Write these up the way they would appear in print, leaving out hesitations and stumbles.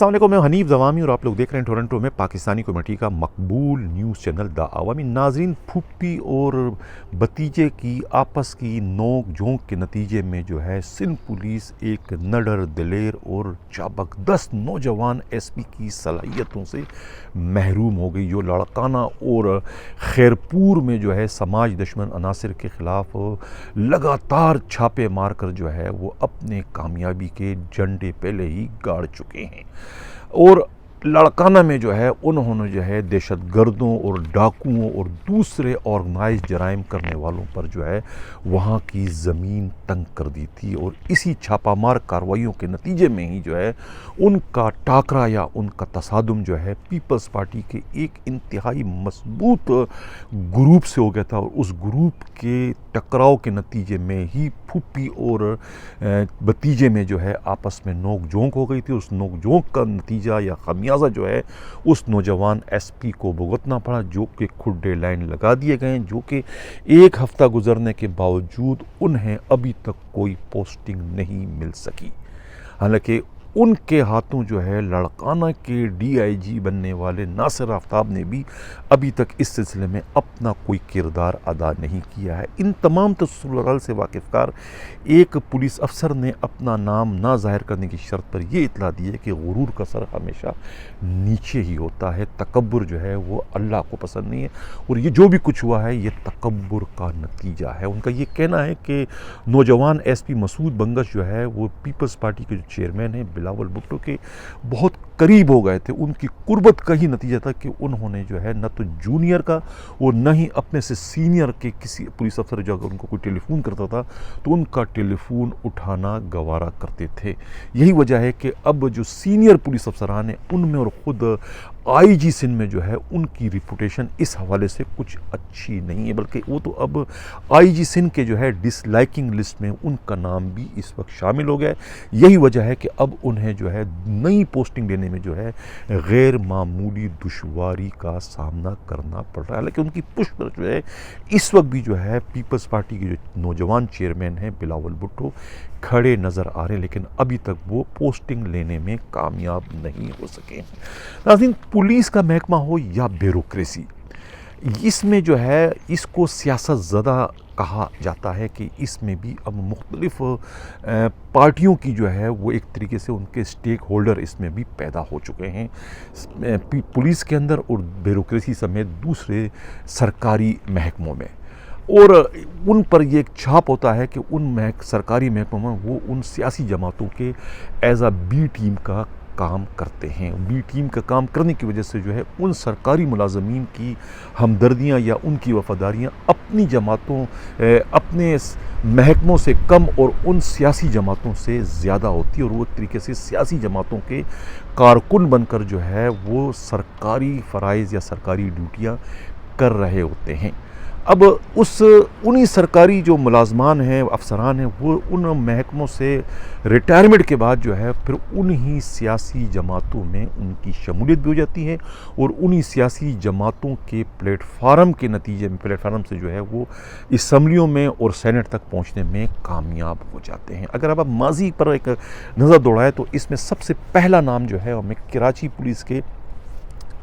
السلام علیکم، میں حنیف زوامی اور آپ لوگ دیکھ رہے ہیں ٹورنٹو میں پاکستانی کمیونٹی کا مقبول نیوز چینل دا عوامی۔ ناظرین، پھوپھی اور بھتیجے کی آپس کی نوک جھونک کے نتیجے میں جو ہے سندھ پولیس ایک نڈر، دلیر اور زبردست نوجوان ایس پی کی صلاحیتوں سے محروم ہو گئی، جو لاڑکانہ اور خیرپور میں جو ہے سماج دشمن عناصر کے خلاف لگاتار چھاپے مار کر جو ہے وہ اپنے کامیابی کے جھنڈے پہلے ہی گاڑ چکے ہیں۔ اور لاڑکانہ میں جو ہے انہوں نے جو ہے دہشت گردوں اور ڈاکوؤں اور دوسرے آرگنائز جرائم کرنے والوں پر جو ہے وہاں کی زمین تنگ کر دی تھی، اور اسی چھاپہ مار کارروائیوں کے نتیجے میں ہی جو ہے ان کا ٹاکرا یا ان کا تصادم جو ہے پیپلز پارٹی کے ایک انتہائی مضبوط گروپ سے ہو گیا تھا، اور اس گروپ کے ٹکراؤ کے نتیجے میں ہی پھوپھی اور بھتیجے میں جو ہے آپس میں نوک جھونک ہو گئی تھی۔ اس نوک جھونک کا نتیجہ یا خمیازہ جو ہے اس نوجوان ایس پی کو بھگتنا پڑا، جو کہ کھڈے لائن لگا دیے گئے ہیں، جو کہ ایک ہفتہ گزرنے کے باوجود انہیں ابھی تک کوئی پوسٹنگ نہیں مل سکی۔ حالانکہ ان کے ہاتھوں جو ہے لاڑکانہ کے ڈی آئی جی بننے والے ناصر آفتاب نے بھی ابھی تک اس سلسلے میں اپنا کوئی کردار ادا نہیں کیا ہے۔ ان تمام صورتحال سے واقف کار ایک پولیس افسر نے اپنا نام نہ ظاہر کرنے کی شرط پر یہ اطلاع دی ہے کہ غرور کا سر ہمیشہ نیچے ہی ہوتا ہے، تکبر جو ہے وہ اللہ کو پسند نہیں ہے، اور یہ جو بھی کچھ ہوا ہے یہ تکبر کا نتیجہ ہے۔ ان کا یہ کہنا ہے کہ نوجوان ایس پی مسعود بنگش جو ہے وہ پیپلز پارٹی کے جو چیئرمین ہیں بلاول بھٹو کے بہت قریب ہو گئے تھے۔ ان کی قربت کا ہی نتیجہ تھا کہ انہوں نے جو ہے نہ تو جونیئر کا اور نہ ہی اپنے سے سینئر کے کسی پولیس افسر جو اگر ان کو کوئی ٹیلی فون کرتا تھا تو ان کا ٹیلی فون اٹھانا گوارا کرتے تھے۔ یہی وجہ ہے کہ اب جو سینئر پولیس افسران ہیں ان میں اور خود آئی جی سندھ میں جو ہے ان کی ریپوٹیشن اس حوالے سے کچھ اچھی نہیں ہے، بلکہ وہ تو اب آئی جی سندھ کے جو ہے ڈس لائکنگ لسٹ میں ان کا نام بھی اس وقت شامل ہو گیا ہے۔ یہی وجہ ہے کہ اب انہیں جو ہے نئی پوسٹنگ دینے میں جو ہے غیر معمولی دشواری کا سامنا کرنا پڑ رہا ہے۔ حالانکہ ان کی پشت پر جو ہے اس وقت بھی جو ہے پیپلز پارٹی کے جو نوجوان چیئرمین ہیں بلاول بھٹو کھڑے نظر آ رہے ہیں، لیکن ابھی تک وہ پوسٹنگ لینے میں کامیاب نہیں ہو سکے ہیں۔ ناظرین، پولیس کا محکمہ ہو یا بیوروکریسی، اس میں جو ہے اس کو سیاست زدہ کہا جاتا ہے کہ اس میں بھی اب مختلف پارٹیوں کی جو ہے وہ ایک طریقے سے ان کے سٹیک ہولڈر اس میں بھی پیدا ہو چکے ہیں پولیس کے اندر اور بیوروکریسی سمیت دوسرے سرکاری محکموں میں، اور ان پر یہ ایک چھاپ ہوتا ہے کہ ان سرکاری محکموں میں وہ ان سیاسی جماعتوں کے ایز اے بی ٹیم کا کام کرتے ہیں۔ بی ٹیم کا کام کرنے کی وجہ سے جو ہے ان سرکاری ملازمین کی ہمدردیاں یا ان کی وفاداریاں اپنی جماعتوں اپنے محکموں سے کم اور ان سیاسی جماعتوں سے زیادہ ہوتی ہے، اور وہ ایک طریقے سے سیاسی جماعتوں کے کارکن بن کر جو ہے وہ سرکاری فرائض یا سرکاری ڈیوٹیاں کر رہے ہوتے ہیں۔ اب انہی سرکاری جو ملازمان ہیں، افسران ہیں، وہ ان محکموں سے ریٹائرمنٹ کے بعد جو ہے پھر انہی سیاسی جماعتوں میں ان کی شمولیت بھی ہو جاتی ہے، اور انہی سیاسی جماعتوں کے پلیٹ فارم کے نتیجے میں پلیٹ فارم سے جو ہے وہ اسمبلیوں میں اور سینٹ تک پہنچنے میں کامیاب ہو جاتے ہیں۔ اگر اب ماضی پر ایک نظر دوڑائے تو اس میں سب سے پہلا نام جو ہے ہمیں کراچی پولیس کے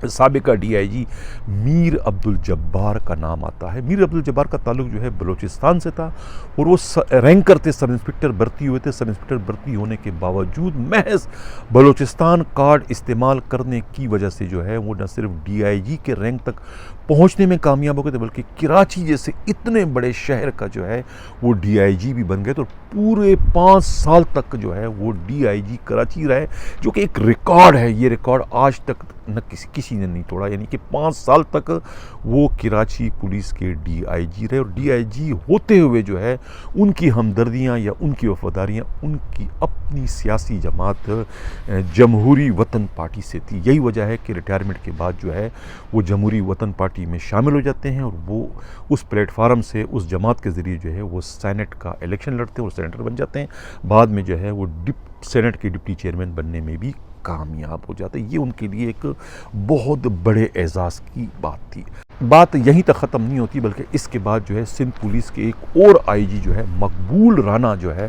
سابقہ ڈی آئی جی میر عبدالجبار کا نام آتا ہے۔ میر عبدالجبار کا تعلق جو ہے بلوچستان سے تھا، اور وہ رینکر تھے، سب انسپکٹر بھرتی ہوئے تھے۔ سب انسپکٹر بھرتی ہونے کے باوجود محض بلوچستان کارڈ استعمال کرنے کی وجہ سے جو ہے وہ نہ صرف ڈی آئی جی کے رینک تک پہنچنے میں کامیاب ہو گئے تھے، بلکہ کراچی جیسے اتنے بڑے شہر کا جو ہے وہ ڈی آئی جی بھی بن گئے، تو پورے 5 سال تک جو ہے وہ ڈی آئی جی کراچی رہے، جو کہ ایک ریکارڈ ہے۔ یہ ریکارڈ آج تک نہ کسی نے نہیں توڑا، یعنی کہ 5 سال تک وہ کراچی پولیس کے ڈی آئی جی رہے، اور ڈی آئی جی ہوتے ہوئے جو ہے ان کی ہمدردیاں یا ان کی وفاداریاں ان کی اپنی سیاسی جماعت جمہوری وطن پارٹی سے تھی۔ یہی وجہ ہے کہ ریٹائرمنٹ کے بعد جو ہے وہ جمہوری وطن پارٹی میں شامل ہو جاتے ہیں، اور وہ اس پلیٹ فارم سے اس جماعت کے ذریعے جو ہے وہ سینٹ کا الیکشن لڑتے ہیں اور سینیٹر بن جاتے ہیں۔ بعد میں جو ہے وہ سینٹ کے ڈپٹی چیئرمین بننے میں بھی کامیاب ہو جاتے ہیں۔ یہ ان کے لیے ایک بہت بڑے اعزاز کی بات تھی۔ بات یہیں تک ختم نہیں ہوتی، بلکہ اس کے بعد جو ہے سندھ پولیس کے ایک اور آئی جی جو ہے مقبول رانا جو ہے،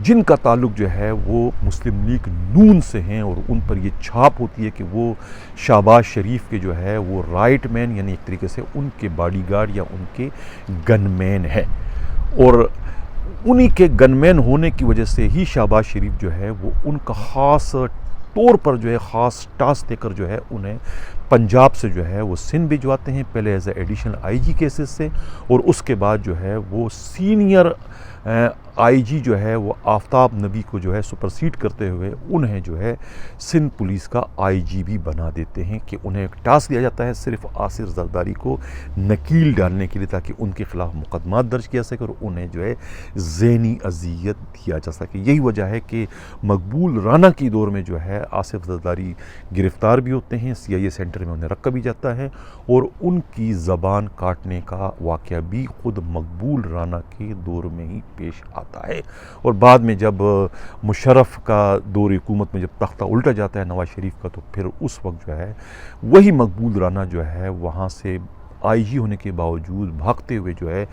جن کا تعلق جو ہے وہ مسلم لیگ نون سے ہیں، اور ان پر یہ چھاپ ہوتی ہے کہ وہ شہباز شریف کے جو ہے وہ رائٹ مین، یعنی ایک طریقے سے ان کے باڈی گارڈ یا ان کے گن مین ہیں، اور انہی کے گن مین ہونے کی وجہ سے ہی شہباز شریف جو ہے وہ ان کا خاص طور پر جو ہے خاص ٹاسک دے کر جو ہے انہیں پنجاب سے جو ہے وہ سندھ بھجواتے ہیں، پہلے as a additional I G cases سے، اور اس کے بعد جو ہے وہ سینئر آئی جی جو ہے وہ آفتاب نبی کو جو ہے سپرسیڈ کرتے ہوئے انہیں جو ہے سندھ پولیس کا آئی جی بھی بنا دیتے ہیں، کہ انہیں ایک ٹاسک دیا جاتا ہے صرف آصر زرداری کو نکیل ڈالنے کے لیے، تاکہ ان کے خلاف مقدمات درج کیا سکے اور انہیں جو ہے ذہنی اذیت دیا جا سکے۔ یہی وجہ ہے کہ مقبول رانا کی دور میں جو ہے آصف زرداری گرفتار بھی ہوتے ہیں، سی آئی اے سینٹر میں انہیں رکھا بھی جاتا ہے، اور ان کی زبان کاٹنے کا واقعہ بھی خود مقبول رانا کے دور میں ہی پیش آتا ہے، اور بعد میں جب مشرف کا دور حکومت میں جب تختہ الٹا جاتا ہے نواز شریف کا، تو پھر اس وقت جو ہے وہی مقبول رانا جو ہے وہاں سے آئی جی ہونے کے باوجود بھاگتے ہوئے جو ہے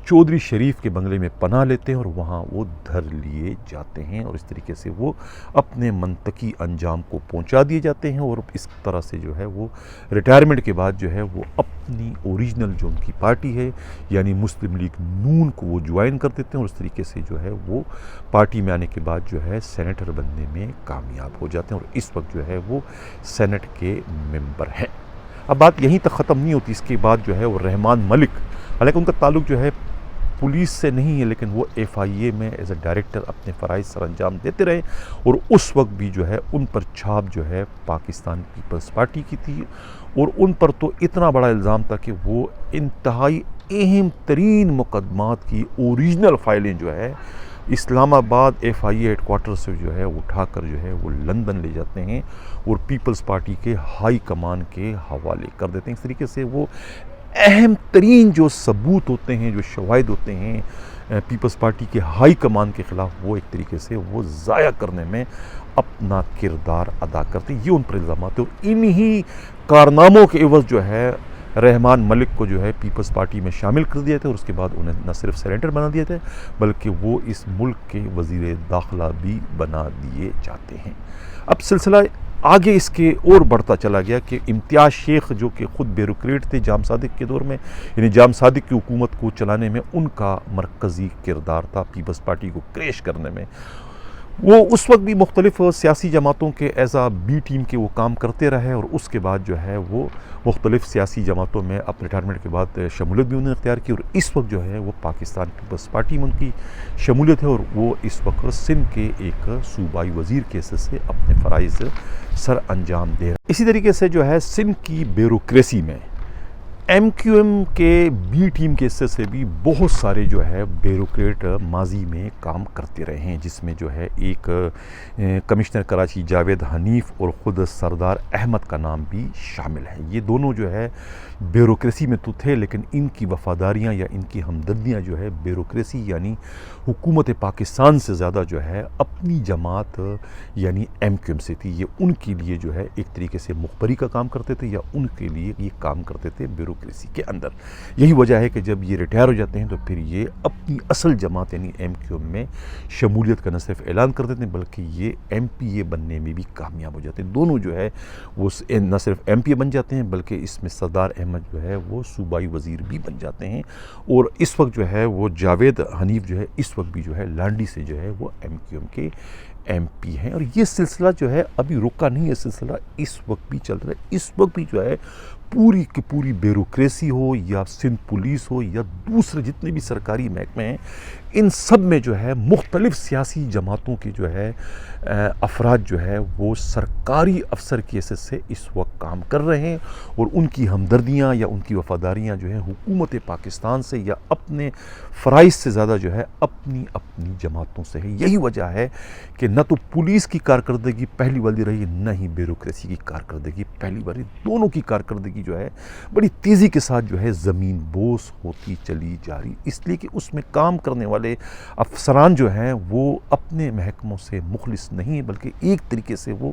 چودھری شریف کے بنگلے میں پناہ لیتے ہیں، اور وہاں وہ دھر لیے جاتے ہیں، اور اس طریقے سے وہ اپنے منطقی انجام کو پہنچا دیے جاتے ہیں، اور اس طرح سے جو ہے وہ ریٹائرمنٹ کے بعد جو ہے وہ اپنی اوریجنل جو ان کی پارٹی ہے یعنی مسلم لیگ نون کو وہ جوائن کر دیتے ہیں، اور اس طریقے سے جو ہے وہ پارٹی میں آنے کے بعد جو ہے سینیٹر بننے میں کامیاب ہو جاتے ہیں، اور اس وقت جو ہے وہ سینٹ کے ممبر ہیں۔ اب بات یہیں تک ختم نہیں ہوتی، اس کے بعد جو ہے وہ رحمان ملک، حالانکہ ان کا تعلق جو ہے پولیس سے نہیں ہے، لیکن وہ ایف آئی اے میں ایز اے ڈائریکٹر اپنے فرائض سر انجام دیتے رہے، اور اس وقت بھی جو ہے ان پر چھاپ جو ہے پاکستان پیپلز پارٹی کی تھی، اور ان پر تو اتنا بڑا الزام تھا کہ وہ انتہائی اہم ترین مقدمات کی اوریجنل فائلیں جو ہے اسلام آباد ایف آئی اے ہیڈ کوارٹر سے جو ہے اٹھا کر جو ہے وہ لندن لے جاتے ہیں اور پیپلز پارٹی کے ہائی کمان کے حوالے کر دیتے ہیں۔ اس طریقے سے وہ اہم ترین جو ثبوت ہوتے ہیں، جو شواہد ہوتے ہیں پیپلز پارٹی کے ہائی کمان کے خلاف، وہ ایک طریقے سے وہ ضائع کرنے میں اپنا کردار ادا کرتے ہیں۔ یہ ان پر الزامات ہیں، اور انہی کارناموں کے عوض جو ہے رحمان ملک کو جو ہے پیپلز پارٹی میں شامل کر دیا تھا، اور اس کے بعد انہیں نہ صرف سینیٹر بنا دیا تھا بلکہ وہ اس ملک کے وزیر داخلہ بھی بنا دیے جاتے ہیں۔ اب سلسلہ آگے اس کے اور بڑھتا چلا گیا کہ امتیاز شیخ جو کہ خود بیوروکریٹ تھے جام صادق کے دور میں، یعنی جام صادق کی حکومت کو چلانے میں ان کا مرکزی کردار تھا پیپلز پارٹی کو کریش کرنے میں۔ وہ اس وقت بھی مختلف سیاسی جماعتوں کے ایز اے بی ٹیم کے وہ کام کرتے رہے، اور اس کے بعد جو ہے وہ مختلف سیاسی جماعتوں میں اپنے ریٹائرمنٹ کے بعد شمولیت بھی انہوں نے اختیار کی، اور اس وقت جو ہے وہ پاکستان پیپلز پارٹی میں ان کی شمولیت ہے، اور وہ اس وقت سندھ کے ایک صوبائی وزیر کے حیثیت سے اپنے فرائض سر انجام دے رہے ہیں۔ اسی طریقے سے جو ہے سندھ کی بیوروکریسی میں ایم کیو ایم کے بی ٹیم کے حصے سے بھی بہت سارے جو ہے بیوروکریٹ ماضی میں کام کرتے رہے ہیں، جس میں جو ہے ایک کمشنر کراچی جاوید حنیف اور خود سردار احمد کا نام بھی شامل ہے۔ یہ دونوں جو ہے بیوروکریسی میں تو تھے، لیکن ان کی وفاداریاں یا ان کی ہمدردیاں جو ہے بیوروکریسی یعنی حکومت پاکستان سے زیادہ جو ہے اپنی جماعت یعنی ایم کیو ایم سے تھی۔ یہ ان کے لیے جو ہے ایک طریقے سے مخبری کا کام کرتے تھے، یا ان کے لیے یہ کام کرتے تھے بیوروکریسی کے اندر۔ یہی وجہ ہے کہ جب یہ ریٹائر ہو جاتے ہیں تو پھر یہ اپنی اصل جماعت یعنی ایم کیو ایم میں شمولیت کا نہ صرف اعلان کر دیتے ہیں بلکہ یہ ایم پی اے بننے میں بھی کامیاب ہو جاتے ہیں۔ دونوں جو ہے وہ نہ صرف ایم پی اے بن جاتے ہیں بلکہ اس میں سردار احمد جو ہے وہ صوبائی وزیر بھی بن جاتے ہیں، اور اس وقت جو ہے وہ جاوید حنیف جو ہے اس وقت بھی جو ہے لانڈی سے جو ہے وہ ایم کیو ایم کے ایم پی ہیں۔ اور یہ سلسلہ جو ہے ابھی رکا نہیں ہے، سلسلہ اس وقت بھی چل رہا ہے۔ اس وقت بھی جو ہے پوری کی پوری بیوروکریسی ہو یا سندھ پولیس ہو یا دوسرے جتنے بھی سرکاری محکمے ہیں، ان سب میں جو ہے مختلف سیاسی جماعتوں کے جو ہے افراد جو ہے وہ سرکاری افسر کی حیثیت سے اس وقت کام کر رہے ہیں، اور ان کی ہمدردیاں یا ان کی وفاداریاں جو ہے حکومت پاکستان سے یا اپنے فرائض سے زیادہ جو ہے اپنی اپنی جماعتوں سے ہے۔ یہی وجہ ہے کہ نہ تو پولیس کی کارکردگی پہلی والی رہی، نہ ہی بیوروکریسی کی کارکردگی پہلی والی، دونوں کی کارکردگی جو ہے بڑی تیزی کے ساتھ جو ہے زمین بوس ہوتی چلی جا رہی، اس لیے کہ اس میں کام کرنے والے افسران جو ہیں وہ اپنے محکموں سے مخلص نہیں ہیں، بلکہ ایک طریقے سے وہ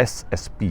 SSP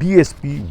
DSP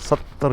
70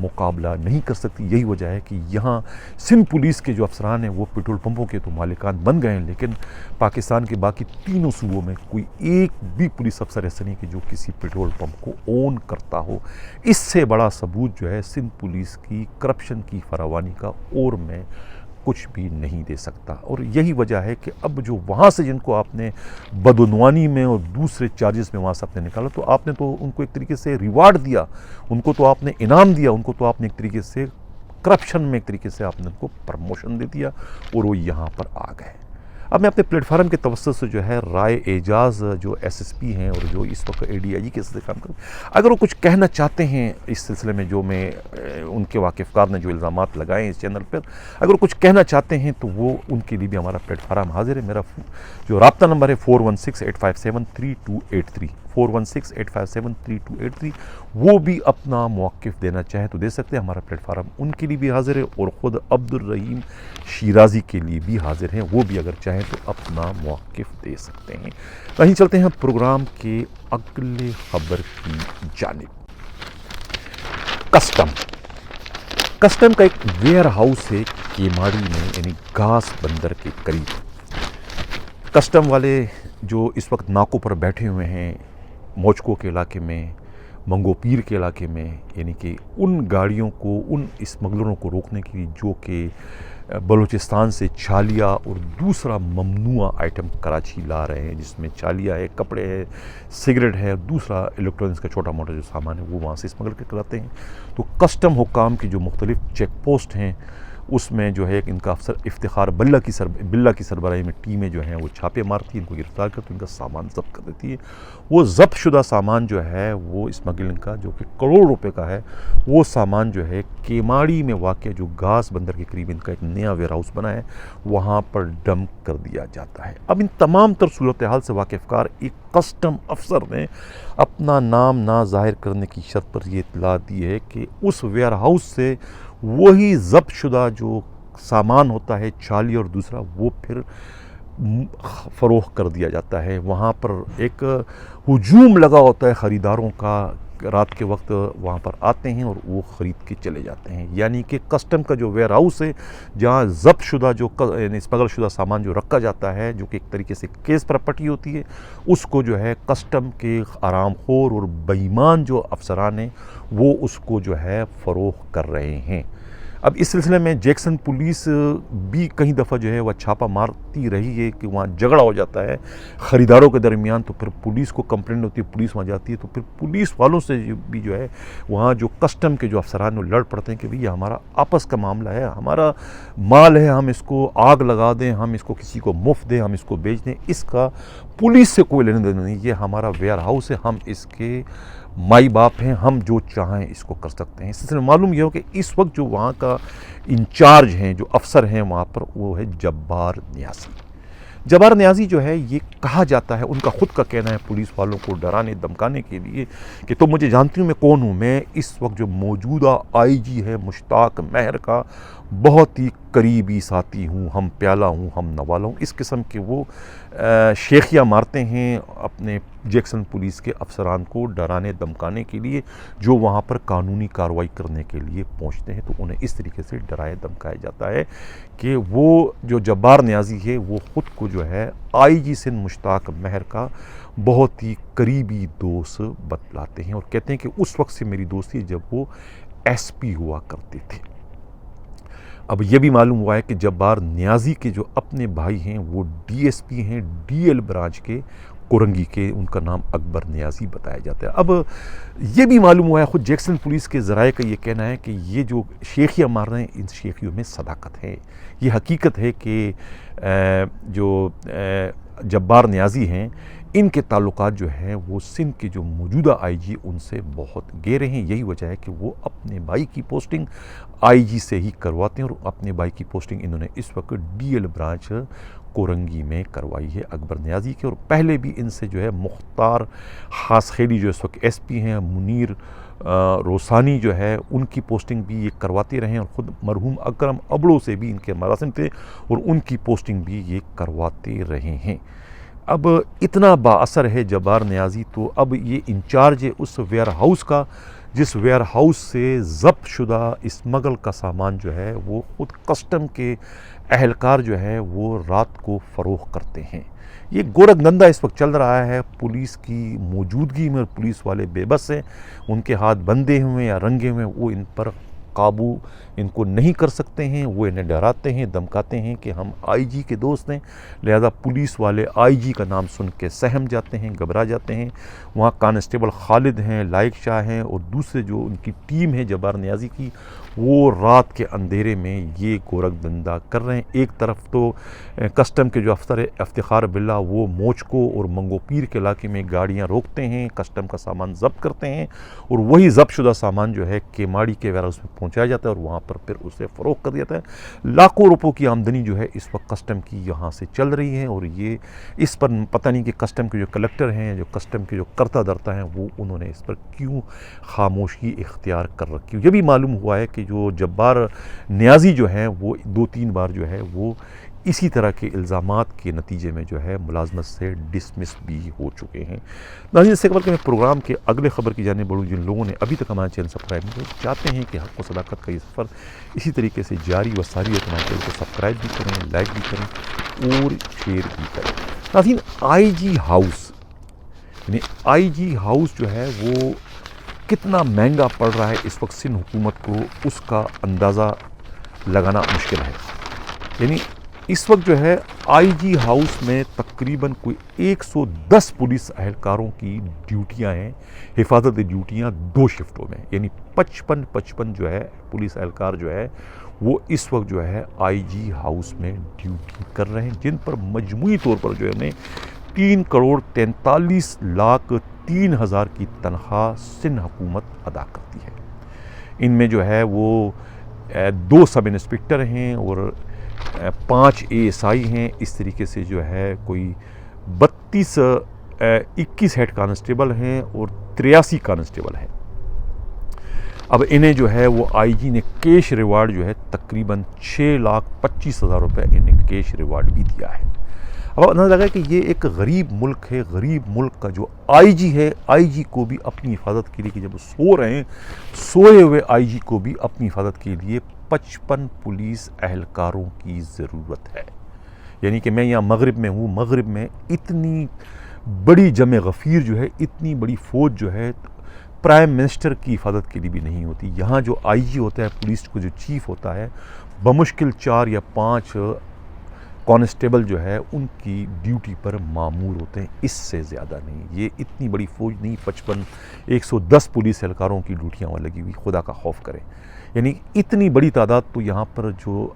مقابلہ نہیں کر سکتی. یہی وجہ ہے کہ یہاں سندھ پولیس کے جو افسران ہیں وہ پیٹرول پمپوں کے تو مالکان بن گئے ہیں، لیکن پاکستان کے باقی تینوں صوبوں میں کوئی ایک بھی پولیس افسر ایسا نہیں کہ جو کسی پیٹرول پمپ کو اون کرتا ہو. اس سے بڑا ثبوت جو ہے سندھ پولیس کی کرپشن کی فراوانی کا اور میں کچھ بھی نہیں دے سکتا. اور یہی وجہ ہے کہ اب جو وہاں سے جن کو آپ نے بدعنوانی میں اور دوسرے چارجز میں وہاں سے آپ نے نکالا، تو آپ نے تو ان کو ایک طریقے سے ریوارڈ دیا، ان کو تو آپ نے انعام دیا، ان کو تو آپ نے ایک طریقے سے کرپشن میں ایک طریقے سے آپ نے ان کو پرموشن دے دیا اور وہ یہاں پر آ گئے. اب میں اپنے پلیٹ فارم کے توسط سے جو ہے رائے اعجاز جو ایس ایس پی ہیں اور جو اس وقت اے ڈی آئی جی کے سلسلے کام کریں، اگر وہ کچھ کہنا چاہتے ہیں اس سلسلے میں، جو میں ان کے واقف کار نے جو الزامات لگائے ہیں اس چینل پر، اگر وہ کچھ کہنا چاہتے ہیں تو وہ ان کے لیے بھی ہمارا پلیٹ فارم حاضر ہے. میرا جو رابطہ نمبر ہے 4168573283 4168573283. وہ بھی اپنا موقف دینا چاہے تو دے سکتے ہیں. ہمارا پلیٹ فارم ان کے لیے بھی حاضر ہے اور خود عبدالرحیم شیرازی کے لیے بھی حاضر ہیں. وہ بھی اگر چاہیں تو اپنا موقف دے سکتے ہیں. وہیں چلتے ہیں پروگرام کے اگلے خبر کی جانب. کسٹم کا ایک ویئر ہاؤس ہے کیماڑی میں، یعنی گھاس بندر کے قریب. کسٹم والے جو اس وقت ناکوں پر بیٹھے ہوئے ہیں موچکو کے علاقے میں، منگو پیر کے علاقے میں، یعنی کہ ان گاڑیوں کو، ان اسمگلروں کو روکنے کے لیے جو کہ بلوچستان سے چھالیا اور دوسرا ممنوع آئٹم کراچی لا رہے ہیں، جس میں چھالیا ہے، کپڑے ہے، سگریٹ ہے، اور دوسرا الیکٹرانکس کا چھوٹا موٹا جو سامان ہے وہ وہاں سے اسمگل کر کراتے ہیں. تو کسٹم حکام کی جو مختلف چیک پوسٹ ہیں اس میں جو ہے ان کا افسر افتخار بلّہ کی سربراہی میں ٹیمیں جو ہیں وہ چھاپے مارتی ہیں، ان کو گرفتار کرتی ہیں، ان کا سامان ضبط کر دیتی ہے. وہ ضبط شدہ سامان جو ہے وہ اسمگلنگ کا جو کہ کروڑ روپے کا ہے، وہ سامان جو ہے کیماڑی میں واقع جو گھاس بندر کے قریب ان کا ایک نیا ویئر ہاؤس بنا ہے وہاں پر ڈمپ کر دیا جاتا ہے. اب ان تمام تر صورتحال سے واقف کار ایک کسٹم افسر نے اپنا نام نہ ظاہر کرنے کی شرط پر یہ اطلاع دی ہے کہ اس ویئر ہاؤس سے وہی ضبط شدہ جو سامان ہوتا ہے چھالی اور دوسرا وہ پھر فروخت کر دیا جاتا ہے. وہاں پر ایک ہجوم لگا ہوتا ہے خریداروں کا، رات کے وقت وہاں پر آتے ہیں اور وہ خرید کے چلے جاتے ہیں. یعنی کہ کسٹم کا جو ویئر ہاؤس ہے جہاں ضبط شدہ جو یعنی اسمگل شدہ سامان جو رکھا جاتا ہے، جو کہ ایک طریقے سے کیس پراپرٹی ہوتی ہے، اس کو جو ہے کسٹم کے آرام خور اور بےایمان جو افسران ہیں وہ اس کو جو ہے فروخت کر رہے ہیں. اب اس سلسلے میں جیکسن پولیس بھی کئی دفعہ جو ہے وہ چھاپہ مارتی رہی ہے کہ وہاں جھگڑا ہو جاتا ہے خریداروں کے درمیان، تو پھر پولیس کو کمپلینٹ ہوتی ہے، پولیس وہاں جاتی ہے، تو پھر پولیس والوں سے بھی جو ہے وہاں جو کسٹم کے جو افسران وہ لڑ پڑتے ہیں کہ بھئی یہ ہمارا آپس کا معاملہ ہے، ہمارا مال ہے، ہم اس کو آگ لگا دیں، ہم اس کو کسی کو مفت دیں، ہم اس کو بیچ دیں، اس کا پولیس سے کوئی لینا دینا نہیں. یہ ہمارا ویئر ہاؤس ہے، ہم اس کے مائی باپ ہیں، ہم جو چاہیں اس کو کر سکتے ہیں. اس سے معلوم یہ ہو کہ اس وقت جو وہاں کا انچارج ہیں، جو افسر ہیں وہاں پر، وہ ہے جبار نیازی. جبار نیازی جو ہے یہ کہا جاتا ہے، ان کا خود کا کہنا ہے پولیس والوں کو ڈرانے دمکانے کے لیے کہ تم مجھے جانتی ہوں میں کون ہوں، میں اس وقت جو موجودہ آئی جی ہے مشتاق مہر کا بہت ہی قریبی ساتھی ہوں، ہم پیالہ ہوں، ہم نوالا ہوں. اس قسم کے وہ شیخیہ مارتے ہیں اپنے جیکسن پولیس کے افسران کو ڈرانے دمکانے کے لیے جو وہاں پر قانونی کارروائی کرنے کے لیے پہنچتے ہیں. تو انہیں اس طریقے سے ڈرایا دمکایا جاتا ہے کہ وہ جو جبار نیازی ہے وہ خود کو جو ہے آئی جی سندھ مشتاق مہر کا بہت ہی قریبی دوست بتلاتے ہیں اور کہتے ہیں کہ اس وقت سے میری دوستی ہے جب وہ ایس پی ہوا کرتے تھے. اب یہ بھی معلوم ہوا ہے کہ جبار نیازی کے جو اپنے بھائی ہیں وہ ڈی ایس پی ہیں ڈی ایل برانچ کے کورنگی کے، ان کا نام اکبر نیازی بتایا جاتا ہے. اب یہ بھی معلوم ہوا ہے، خود جیکسن پولیس کے ذرائع کا یہ کہنا ہے کہ یہ جو شیخیاں مار رہے ہیں ان شیخیوں میں صداقت ہے. یہ حقیقت ہے کہ جو جبار نیازی ہیں ان کے تعلقات جو ہیں وہ سندھ کے جو موجودہ آئی جی ان سے بہت گہرے ہیں. یہی وجہ ہے کہ وہ اپنے بھائی کی پوسٹنگ آئی جی سے ہی کرواتے ہیں اور اپنے بھائی کی پوسٹنگ انہوں نے اس وقت ڈی ایل برانچ کورنگی میں کروائی ہے اکبر نیازی کے. اور پہلے بھی ان سے جو ہے مختار خاص خیلی جو اس وقت ایس پی ہیں، منیر روسانی جو ہے ان کی پوسٹنگ بھی یہ کرواتے رہے ہیں اور خود مرحوم اکرم ابڑو سے بھی ان کے مراسم تھے اور ان کی پوسٹنگ بھی یہ کرواتے رہے ہیں. اب اتنا با اثر ہے جبار نیازی، تو اب یہ انچارج ہے اس ویئر ہاؤس کا جس ویئر ہاؤس سے ضبط شدہ اسمگل کا سامان جو ہے وہ خود کسٹم کے اہلکار جو ہے وہ رات کو فروخت کرتے ہیں۔ یہ گورکھ دھندا اس وقت چل رہا ہے، پولیس کی موجودگی میں پولیس والے بے بس ہیں، ان کے ہاتھ بندھے ہوئے یا رنگے ہوئے، وہ ان پر قابو ان کو نہیں کر سکتے ہیں، وہ انہیں ڈراتے ہیں، دمکاتے ہیں کہ ہم آئی جی کے دوست ہیں، لہذا پولیس والے آئی جی کا نام سن کے سہم جاتے ہیں، گھبرا جاتے ہیں۔ وہاں کانسٹیبل خالد ہیں، لائق شاہ ہیں اور دوسرے جو ان کی ٹیم ہے جبار نیازی کی، وہ رات کے اندھیرے میں یہ گورکھ دھندا کر رہے ہیں۔ ایک طرف تو کسٹم کے جو افسر افتخار باللہ وہ موچکو اور منگو پیر کے علاقے میں گاڑیاں روکتے ہیں، کسٹم کا سامان ضبط کرتے ہیں اور وہی ضبط شدہ سامان جو ہے کیماڑی کے ویئر ہاؤس میں پہنچایا جاتا ہے اور وہاں پر پھر اسے فروخت کر دیا جاتا ہے۔ لاکھوں روپوں کی آمدنی جو ہے اس وقت کسٹم کی یہاں سے چل رہی ہے، اور یہ اس پر پتہ نہیں کہ کسٹم کے جو کلیکٹر ہیں، جو کسٹم کے جو کرتا دھرتا ہیں، وہ انہوں نے اس پر کیوں خاموشی اختیار کر رکھی۔ یہ بھی معلوم ہوا ہے کہ جو جبار نیازی جو ہیں وہ 2-3 بار جو ہے وہ اسی طرح کے الزامات کے نتیجے میں جو ہے ملازمت سے ڈسمس بھی ہو چکے ہیں۔ ناظرین، اس سے قبل کہ میں پروگرام کے اگلے خبر کی جانب بڑھوں، جن لوگوں نے ابھی تک ہمارا چینل سبسکرائب نہیں کیا، چاہتے ہیں کہ حق و صداقت کا یہ سفر اسی طریقے سے جاری و ساری ہے، تو ہمارے چینل کو سبسکرائب بھی کریں، لائک بھی کریں اور شیئر بھی کریں۔ ناظرین، آئی جی ہاؤس یعنی آئی جی ہاؤس جو ہے وہ کتنا مہنگا پڑ رہا ہے اس وقت سندھ حکومت کو، اس کا اندازہ لگانا مشکل ہے۔ یعنی اس وقت جو ہے آئی جی ہاؤس میں تقریباً کوئی 110 پولیس اہلکاروں کی ڈیوٹیاں ہیں، حفاظتی ڈیوٹیاں 2 شفٹوں میں، یعنی 55 جو ہے پولیس اہلکار جو ہے وہ اس وقت جو ہے آئی جی ہاؤس میں ڈیوٹی کر رہے ہیں، جن پر مجموعی طور پر جو ہے انہیں 3,43,03,000 کی تنخواہ سندھ حکومت ادا کرتی ہے۔ ان میں جو ہے وہ 2 سب انسپکٹر ہیں اور 5 ASI ہیں، اس طریقے سے جو ہے کوئی 21 ہیڈ کانسٹیبل ہیں اور 83 کانسٹیبل ہیں۔ اب انہیں جو ہے وہ آئی جی نے کیش ریوارڈ جو ہے تقریباً 6,25,000 روپے انہیں کیش ریوارڈ بھی دیا ہے۔ اب اندازہ لگا کہ یہ ایک غریب ملک ہے، غریب ملک کا جو آئی جی ہے، آئی جی کو بھی اپنی حفاظت کے لیے کہ جب سو رہے ہیں، سوئے ہوئے آئی جی کو بھی اپنی حفاظت کے لیے 55 پولیس اہلکاروں کی ضرورت ہے۔ یعنی کہ میں یہاں مغرب میں ہوں، مغرب میں اتنی بڑی جمع غفیر جو ہے، اتنی بڑی فوج جو ہے پرائم منسٹر کی حفاظت کے لیے بھی نہیں ہوتی۔ یہاں جو آئی جی ہوتا ہے، پولیس کو جو چیف ہوتا ہے، بمشکل 4 یا 5 کانسٹیبل جو ہے ان کی ڈیوٹی پر معمور ہوتے ہیں، اس سے زیادہ نہیں۔ یہ اتنی بڑی فوج نہیں، 110 پولیس اہلکاروں کی ڈیوٹیاں وہاں لگی ہوئی، خدا کا خوف کریں۔ یعنی اتنی بڑی تعداد تو یہاں پر جو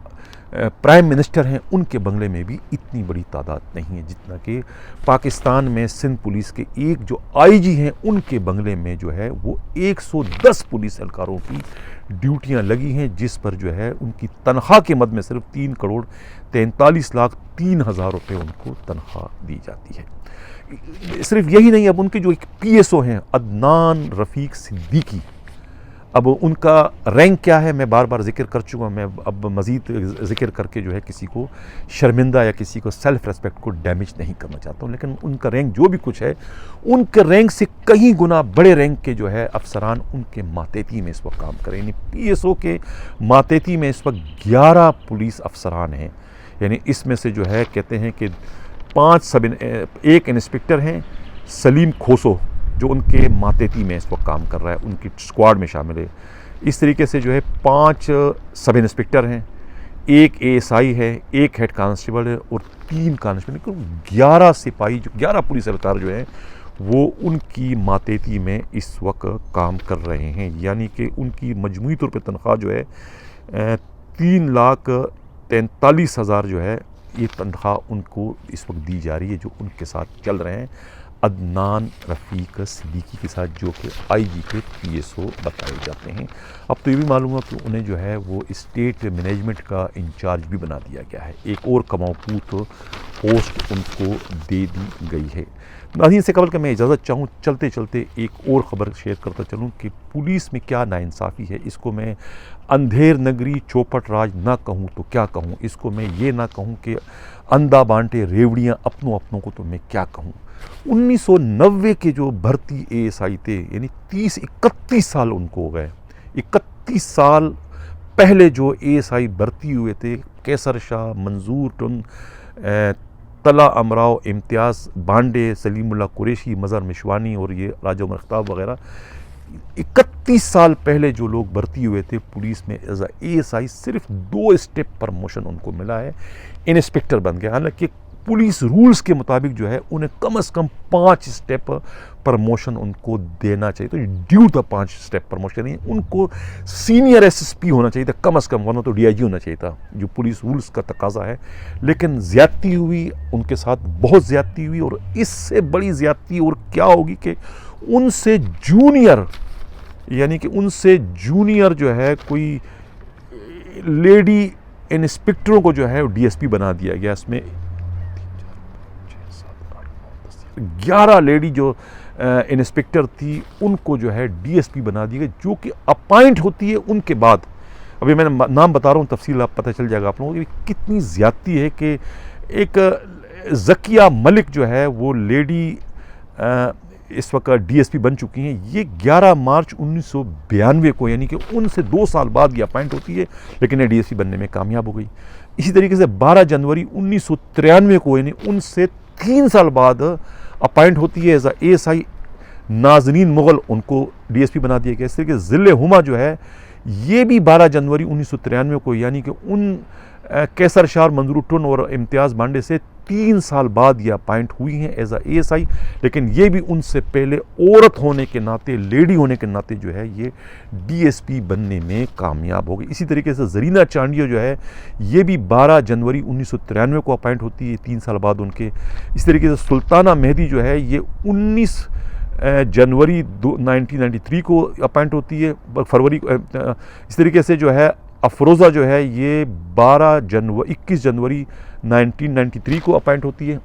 پرائم منسٹر ہیں ان کے بنگلے میں بھی اتنی بڑی تعداد نہیں ہے جتنا کہ پاکستان میں سندھ پولیس کے ایک جو آئی جی ہیں ان کے بنگلے میں جو ہے وہ 110 پولیس اہلکاروں کی ڈیوٹیاں لگی ہیں، جس پر جو ہے ان کی تنخواہ کے مد میں صرف 3,43,03,000 روپے ان کو تنخواہ دی جاتی ہے۔ صرف یہی نہیں، اب ان کے جو ایک PSO ہیں عدنان رفیق صدیقی، اب ان کا رینک کیا ہے میں بار بار ذکر کر چکا، میں اب مزید ذکر کر کے جو ہے کسی کو شرمندہ یا کسی کو سیلف ریسپیکٹ کو ڈیمیج نہیں کرنا چاہتا ہوں، لیکن ان کا رینک جو بھی کچھ ہے، ان کے رینک سے کہیں گنا بڑے رینک کے جو ہے افسران ان کے ماتحتی میں اس وقت کام کریں۔ یعنی PSO کے ماتحتی میں اس وقت 11 پولیس افسران ہیں۔ یعنی اس میں سے جو ہے کہتے ہیں کہ 1 انسپکٹر ہیں سلیم کھوسو جو ان کے ماتحتی میں اس وقت کام کر رہا ہے، ان کی اسکواڈ میں شامل ہے۔ اس طریقے سے جو ہے 5 سب انسپکٹر ہیں، 1 ASI ہے، 1 ہیڈ کانسٹیبل ہے اور 3 کانسٹیبل، 11 سپاہی، جو 11 پولیس اہلکار جو ہیں وہ ان کی ماتحتی میں اس وقت کام کر رہے ہیں۔ یعنی کہ ان کی مجموعی طور پہ تنخواہ جو ہے 3,43,000 جو ہے یہ تنخواہ ان کو اس وقت دی جا رہی ہے، جو ان کے ساتھ چل رہے ہیں عدنان رفیق صدیقی کے ساتھ، جو کہ آئی جی کے PSO بتائے جاتے ہیں۔ اب تو یہ بھی معلوم ہوا کہ انہیں جو ہے وہ اسٹیٹ مینجمنٹ کا انچارج بھی بنا دیا گیا ہے۔ ایک اور کماؤ پوت پوسٹ ان کو دے دی گئی ہے۔ ناظرین، سے قبل کہ میں اجازت چاہوں، چلتے چلتے ایک اور خبر شیئر کرتا چلوں کہ پولیس میں کیا ناانصافی ہے۔ اس کو میں اندھیر نگری چوپٹ راج نہ کہوں تو کیا کہوں، اس کو میں یہ نہ کہوں کہ اندھا بانٹے ریوڑیاں اپنوں کو تو میں کیا کہوں۔ 1990 کے جو بھرتی اے ایس آئی تھے، یعنی 31 سال ان کو ہو گئے۔ 31 سال پہلے جو اے ایس آئی بھرتی ہوئے تھے، کیسر شاہ، منظور ٹن، طلع امراؤ، امتیاز بانڈے، سلیم اللہ قریشی، مظہر مشوانی اور یہ راجہ عمر خطاب وغیرہ، 31 سال پہلے جو لوگ بھرتی ہوئے تھے پولیس میں ایز اے ایس آئی، صرف 2 اسٹیپ پرموشن ان کو ملا ہے، انسپیکٹر بن گئے۔ حالانکہ پولیس رولز کے مطابق جو ہے انہیں کم از کم 5 اسٹیپ پرموشن ان کو دینا چاہیے، تو ڈیو تھا 5 اسٹیپ پرموشن، ان کو سینئر ایس ایس پی ہونا چاہیے تھا کم از کم، ورنہ تو ڈی آئی جی ہونا چاہیے تھا، جو پولیس رولز کا تقاضا ہے۔ لیکن زیادتی ہوئی ان کے ساتھ، بہت زیادتی ہوئی، اور اس سے بڑی زیادتی اور کیا ہوگی کہ ان سے جونیئر، یعنی کہ ان سے جونیئر جو ہے کوئی لیڈی انسپیکٹروں کو جو ہے ڈی ایس پی بنا دیا گیا۔ اس میں 11 لیڈی جو انسپیکٹر تھی ان کو جو ہے ڈی ایس پی بنا دی گئی، جو کہ اپائنٹ ہوتی ہے ان کے بعد۔ ابھی میں نام بتا رہا ہوں، تفصیل آپ پتہ چل جائے گا آپ لوگوں کو کتنی زیادتی ہے کہ ایک ذکیہ ملک جو ہے وہ لیڈی اس وقت ڈی ایس پی بن چکی ہیں۔ یہ 11 مارچ 1992 کو، یعنی کہ ان سے 2 سال بعد یہ اپائنٹ ہوتی ہے، لیکن یہ ڈی ایس پی بننے میں کامیاب ہو گئی۔ اسی طریقے سے 12 جنوری 1993 کو، یعنی ان سے 3 سال بعد اپائنٹ ہوتی ہے as A S I Nazneen Mughal, ان کو ڈی ایس پی بنا دیا گیا۔ اس طریقے سے ذل ہما جو ہے یہ بھی 12 جنوری 1993 کو، یعنی کہ ان کیسر شاہ، منظور ٹن اور امتیاز بانڈے سے 3 سال بعد یہ اپائنٹ ہوئی ہیں ایز اے ایس آئی، لیکن یہ بھی ان سے پہلے عورت ہونے کے ناطے، لیڈی ہونے کے ناطے جو ہے یہ ڈی ایس پی بننے میں کامیاب ہو گئی۔ اسی طریقے سے زرینہ چانڈیو جو ہے یہ بھی 12 جنوری 1993 کو اپائنٹ ہوتی ہے، 3 سال بعد ان کے۔ اس طریقے سے سلطانہ مہدی جو ہے یہ 19 جنوری 1993 کو اپائنٹ ہوتی ہے، فروری۔ اس طریقے سے جو ہے افروزہ جو ہے یہ 21 جنوری 1993 کو اپائنٹ ہوتی ہے۔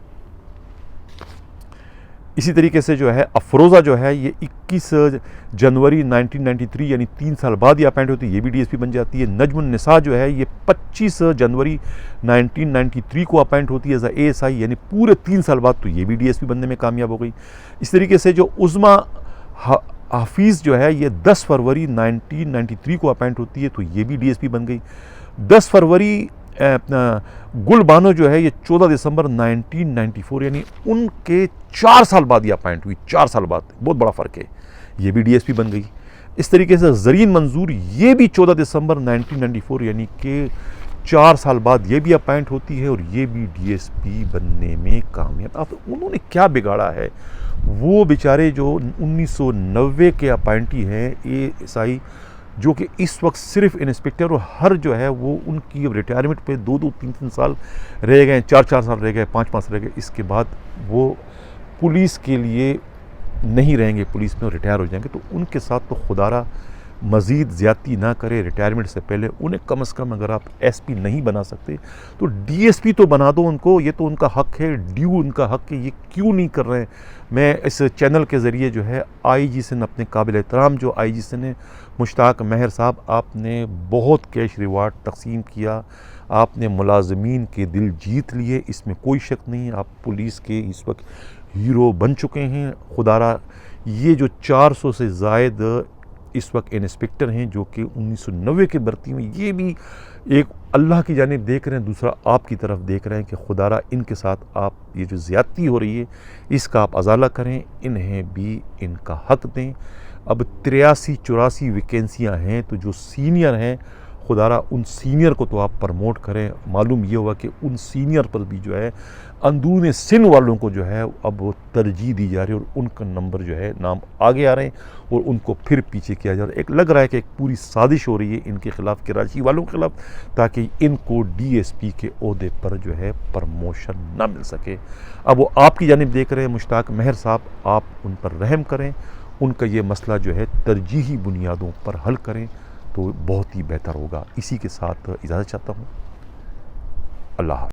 اسی طریقے سے جو ہے افروزہ جو ہے یہ 21 جنوری 1993، یعنی 3 سال بعد یہ اپائنٹ ہوتی ہے، یہ بھی ڈی ایس پی بن جاتی ہے۔ نجم النساء جو ہے یہ 25 جنوری 1993 کو اپائنٹ ہوتی ہے ایز اے ایس آئی، یعنی پورے 3 سال بعد، تو یہ بھی ڈی ایس پی بننے میں کامیاب ہو گئی۔ اس طریقے سے جو عظمیٰ حفیظ جو ہے یہ 10 فروری 1993 کو اپائنٹ ہوتی ہے، تو یہ بھی ڈی ایس پی بن گئی۔ 10 فروری گل بانو جو ہے یہ 14 دسمبر 1994، یعنی ان کے 4 سال بعد یہ اپائنٹ ہوئی، 4 سال بعد، بہت بڑا فرق ہے، یہ بھی ڈی ایس پی بن گئی۔ اس طریقے سے زرین منظور یہ بھی 14 دسمبر 1994، یعنی کہ 4 سال بعد یہ بھی اپائنٹ ہوتی ہے، اور یہ بھی ڈی ایس پی بننے میں کامیاب۔ اب انہوں نے کیا بگاڑا ہے؟ وہ بیچارے جو 1990 کے اپائنٹی ہیں اے ایس آئی، جو کہ اس وقت صرف انسپیکٹر، اور ہر جو ہے وہ ان کی ریٹائرمنٹ پہ 2-2 3-3 سال رہ گئے، 4-4 سال رہ گئے، 5-5 رہ گئے، اس کے بعد وہ پولیس کے لیے نہیں رہیں گے، پولیس میں ریٹائر ہو جائیں گے۔ تو ان کے ساتھ تو خدا را مزید زیادتی نہ کرے، ریٹائرمنٹ سے پہلے انہیں کم از کم، اگر آپ ایس پی نہیں بنا سکتے تو ڈی ایس پی تو بنا دو ان کو، یہ تو ان کا حق ہے، ڈیو ان کا حق ہے، یہ کیوں نہیں کر رہے ہیں؟ میں اس چینل کے ذریعے جو ہے آئی جی سندھ، اپنے قابل احترام جو آئی جی سندھ نے مشتاق مہر صاحب، آپ نے بہت کیش ریوارڈ تقسیم کیا، آپ نے ملازمین کے دل جیت لیے، اس میں کوئی شک نہیں ہے، آپ پولیس کے اس وقت ہیرو بن چکے ہیں۔ خدا را یہ جو 400 سے زائد اس وقت انسپیکٹر ہیں جو کہ 1990 کے بھرتی میں، یہ بھی ایک اللہ کی جانب دیکھ رہے ہیں، دوسرا آپ کی طرف دیکھ رہے ہیں کہ خدا را ان کے ساتھ آپ یہ جو زیادتی ہو رہی ہے اس کا آپ ازالہ کریں، انہیں بھی ان کا حق دیں۔ اب 83-84 ویکینسیاں ہیں، تو جو سینئر ہیں خدا را ان سینئر کو تو آپ پرموٹ کریں۔ معلوم یہ ہوا کہ ان سینئر پر بھی جو ہے اندرون سندھ والوں کو جو ہے اب وہ ترجیح دی جا رہی ہے، اور ان کا نمبر جو ہے نام آگے آ رہے ہیں، اور ان کو پھر پیچھے کیا جا رہا ہے۔ ایک لگ رہا ہے کہ ایک پوری سازش ہو رہی ہے ان کے خلاف، کراچی والوں کے خلاف، تاکہ ان کو ڈی ایس پی کے عہدے پر جو ہے پرموشن نہ مل سکے۔ اب وہ آپ کی جانب دیکھ رہے ہیں، مشتاق مہر صاحب، آپ ان پر رحم کریں، ان کا یہ مسئلہ جو ہے ترجیحی بنیادوں پر حل کریں تو بہت ہی بہتر ہوگا۔ اسی کے ساتھ اجازت چاہتا ہوں، اللہ حافظ۔